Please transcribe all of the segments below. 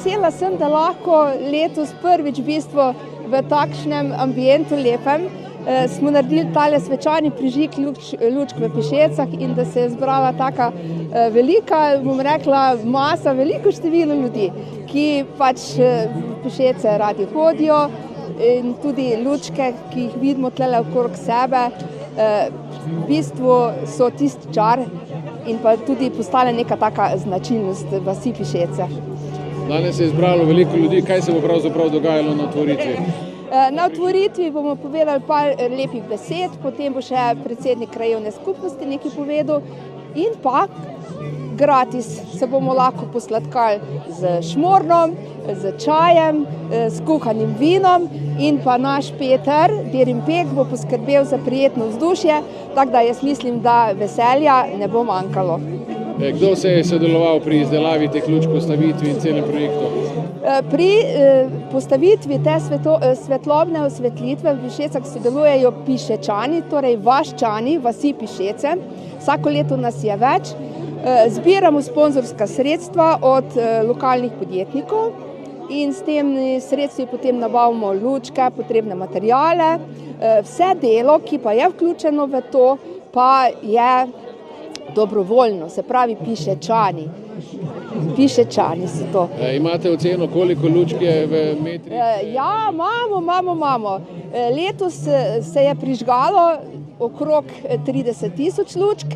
vesela sem, da lahko letos prvič v bistvu v takšnem ambientu lepem smo naredili tale svečani prižig lučk v Pišecah in da se je zbrala taka velika, bom rekla, masa, veliko število ljudi, ki pač v Pišece radi hodijo in tudi lučke, ki jih vidimo tlele okrog sebe, v bistvu so tisti čar in pa tudi postala neka taka značilnost vasi Pišece. Danes se je zbralo veliko ljudi, kaj se bo pravzaprav dogajalo na otvoritvi? Na otvoritvi bomo povedali par lepih besed, potem bo še predsednik krajevne skupnosti nekaj povedal in pa gratis se bomo lahko posladkali z šmornom, z čajem, s kuhanim vinom in pa naš Peter Derimpek bo poskrbel za prijetno vzdušje, tako da jaz mislim, da veselja ne bo manjkalo. Kdo se je sodeloval pri izdelavi teh lučk, postavitvi in celem projektu? Pri postavitvi te svetlobne osvetlitve v Pišecah sodelujejo Pišečani, torej vaščani, vasi Pišece. Vsako leto nas je več. Zbiramo sponzorska sredstva od lokalnih podjetnikov in s temi sredstvi potem nabavimo lučke, potrebne materijale. Vse delo, ki pa je vključeno v to, pa je dobrovoljno, se pravi Pišečani. Pišečani so to. Imate oceno, koliko lučk je v metrih? Ja, imamo. Letos se je prižgalo okrog 30.000 lučk,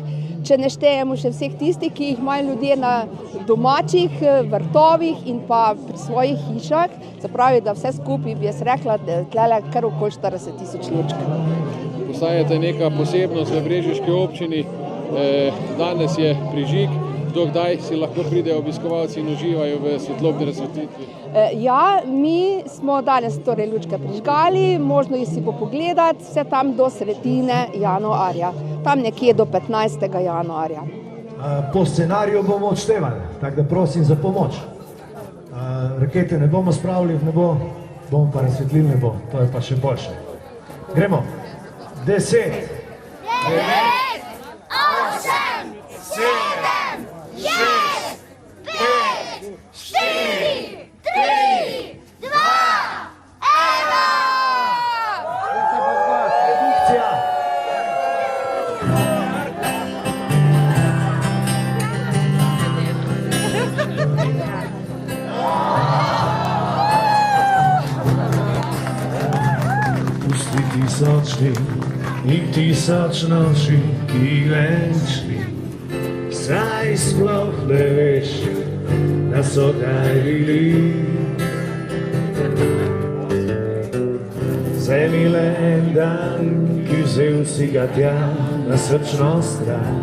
če ne štejemo še vseh tistih, ki jih imajo ljudje na domačih vrtovih in pa pri svojih hišah. Se pravi, da vse skupaj bi jaz rekla, tlele kar okoli 40.000 lučk. Postajate neka posebnost v brežiški občini. Danes je prižig, dokdaj si lahko pridejo obiskovalci in uživajo v svetlobni razsvetlitvi? Ja, mi smo danes torej lučke prižgali, možno jih si bo pogledati, vse tam do sredine januarja, tam nekje do 15. januarja. Po scenariju bomo odštevali, tako da prosim za pomoč. Rakete ne bomo spravili v nebo, bomo pa razsvetlili nebo, to je pa še boljše. Gremo. 10, 9, 8, 7, 6, 5, 4, 3, 2, 1! Redukcija! Pusti tisočni in tisoč noči, ki večni, saj sploh ne veš, da so kaj bili. Vzemi le en dan, ki vzel si ga tja na srčno stran,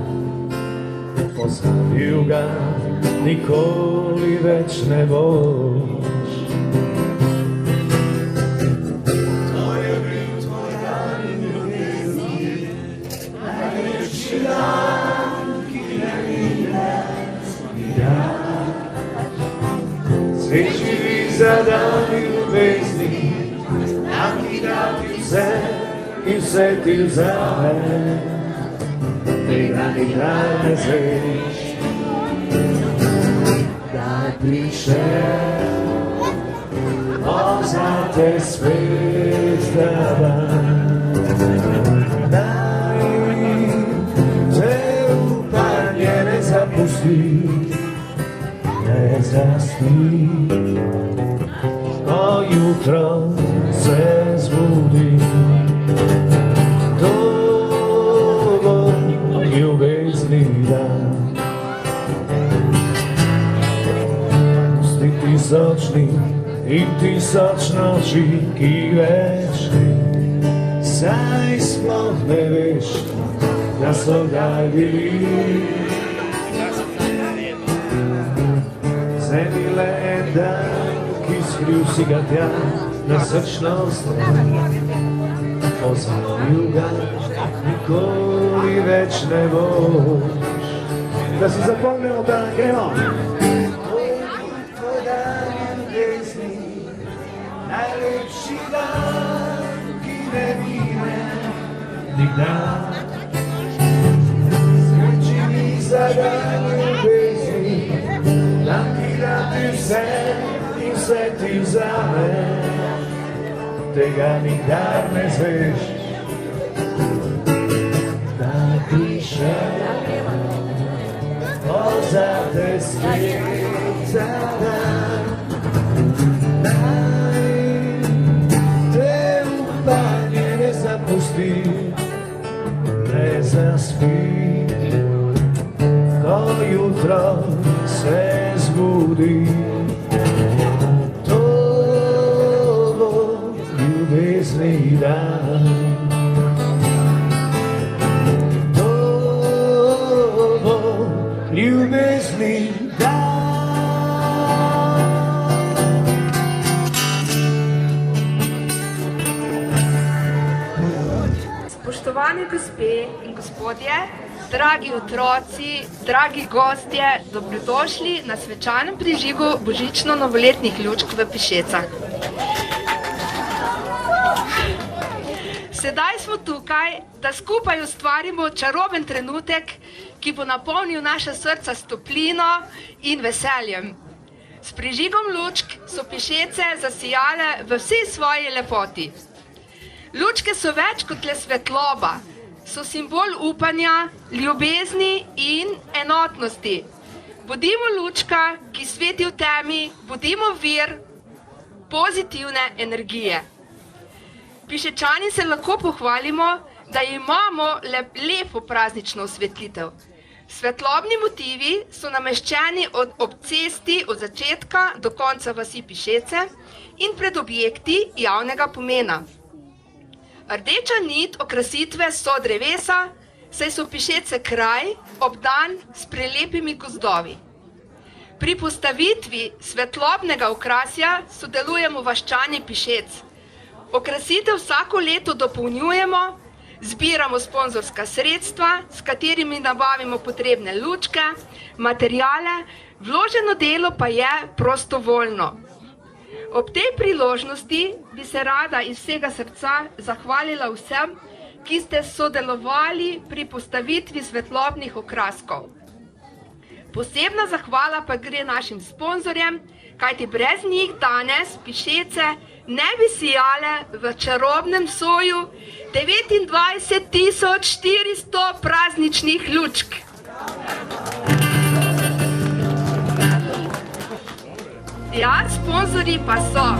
pozabil ga nikoli več ne boš. Za dan ljubezni, nam ti dati vse in vse ti vzame, tega nikdaj ne zveš, da prišel, zate spet dan. Daj mi, te upanje ne zapusti, ne zaspi. Jutro se zbudi, dolgo ljubezni dan. Pusti tisočni in tisoč noči, ki več ni, saj sploh ne veš, da so kdaj bili. Vzemi le en dan, skril si ga tja na srčno stran, pozabil ga nikoli več ne boš. Da si zapomnimo, da gremo. Tvoj dan ljubezni, najlepši dan, ki ne mine nikdar. Sreči mi za dan ljubezni, nam ti dati vse zame, tega nikdar ne zveš. Da piše, pozate spet za dan. Naj te upanje ne zapusti, ne zaspi, ko jutro se zbudi. To bo ljubezni dan. To bo ljubezni dan. Spoštovane gospe in gospodje, dragi otroci, dragi gostje, dobrodošli na svečanem prižigu božično-novoletnih lučk v Pišecah. Sedaj smo tukaj, da skupaj ustvarimo čaroben trenutek, ki bo napolnil naša srca s toplino in veseljem. S prižigom lučk so Pišece zasijale v vsi svoji lepoti. Lučke so več kot le svetloba, so simbol upanja, ljubezni in enotnosti. Bodimo lučka, ki sveti v temi, bodimo vir pozitivne energije. Pišečani se lahko pohvalimo, da imamo lepo praznično osvetlitev. Svetlobni motivi so nameščeni ob cesti od začetka do konca vasi Pišece in pred objekti javnega pomena. Rdeča nit okrasitve so drevesa, saj so Pišece kraj obdan s prelepimi gozdovi. Pri postavitvi svetlobnega okrasja sodelujemo vaščani Pišec. Okrasitev vsako leto dopolnjujemo, zbiramo sponzorska sredstva, s katerimi nabavimo potrebne lučke, materijale, vloženo delo pa je prostovoljno. Ob tej priložnosti bi se rada iz vsega srca zahvalila vsem, ki ste sodelovali pri postavitvi svetlobnih okraskov. Posebna zahvala pa gre našim sponzorjem, kajti brez njih danes Pišece ne bi sijale v čarobnem soju 29.400 prazničnih lučk. Ja, sponzorji pa so